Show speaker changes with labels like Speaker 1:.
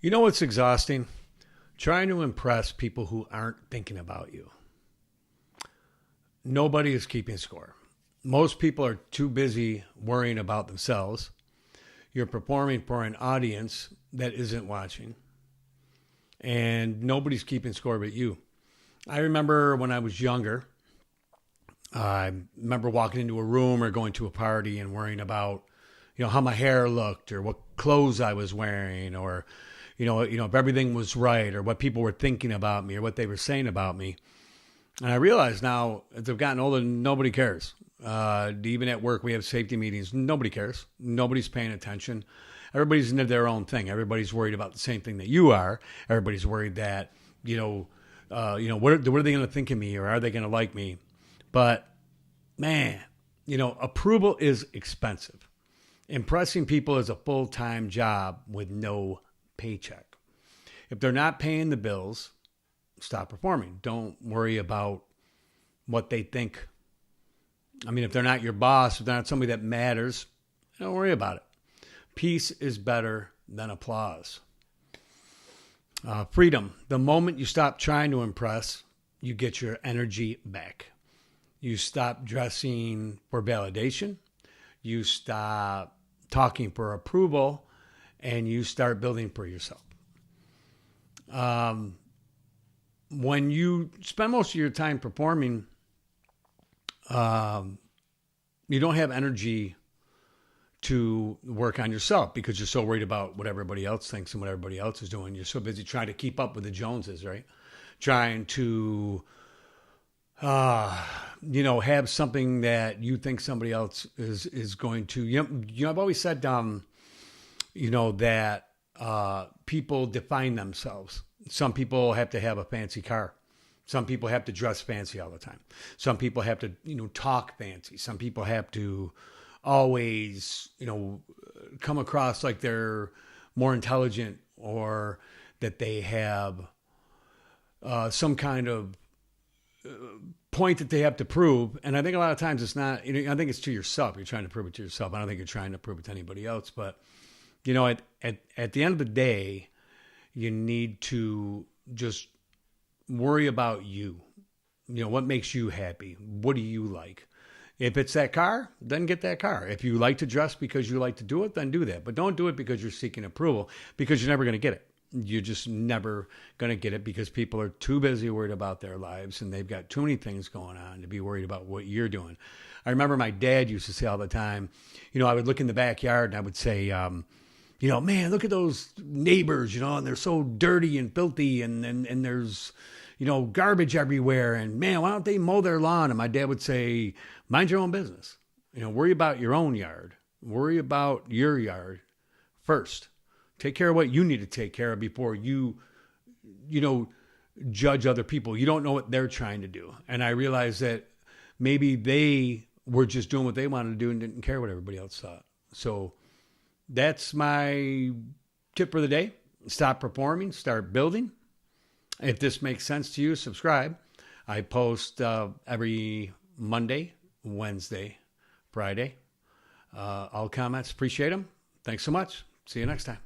Speaker 1: You know what's exhausting? Trying to impress people who aren't thinking about you. Nobody is keeping score. Most people are too busy worrying about themselves. You're performing for an audience that isn't watching, and nobody's keeping score but you. I remember when I was younger, I remember walking into a room or going to a party and worrying about, how my hair looked or what clothes I was wearing or, if everything was right or what people were thinking about me or what they were saying about me. And I realize now, as I've gotten older, nobody cares. Even at work, we have safety meetings. Nobody cares. Nobody's paying attention. Everybody's into their own thing. Everybody's worried about the same thing that you are. Everybody's worried that, what are they going to think of me or are they going to like me? But man, approval is expensive. Impressing people is a full-time job with no paycheck. If they're not paying the bills, stop performing. Don't worry about what they think. I mean, if they're not your boss, if they're not somebody that matters, don't worry about it. Peace is better than applause. Freedom. The moment you stop trying to impress, you get your energy back. You stop dressing for validation. You stop talking for approval, and you start building for yourself. When you spend most of your time performing, you don't have energy to work on yourself because you're so worried about what everybody else thinks and what everybody else is doing. You're so busy trying to keep up with the Joneses, right? Trying to, have something that you think somebody else is going to. I've always said, that people define themselves. Some people have to have a fancy car. Some people have to dress fancy all the time. Some people have to, talk fancy. Some people have to always, come across like they're more intelligent or that they have some kind of point that they have to prove. And I think a lot of times it's not, I think it's to yourself. You're trying to prove it to yourself. I don't think you're trying to prove it to anybody else. But, at the end of the day, you need to just worry about you. What makes you happy? What do you like? If it's that car, then get that car. If you like to dress because you like to do it, then do that. But don't do it because you're seeking approval, because you're never going to get it. You're just never going to get it because people are too busy worried about their lives and they've got too many things going on to be worried about what you're doing. I remember my dad used to say all the time, I would look in the backyard and I would say, man, look at those neighbors, and they're so dirty and filthy and there's, garbage everywhere. And man, why don't they mow their lawn? And my dad would say, mind your own business. Worry about your own yard. Worry about your yard first. Take care of what you need to take care of before you judge other people. You don't know what they're trying to do. And I realized that maybe they were just doing what they wanted to do and didn't care what everybody else thought. So that's my tip for the day. Stop performing, start building. If this makes sense to you, subscribe. I post every Monday, Wednesday, Friday. All comments, appreciate them. Thanks so much. See you next time.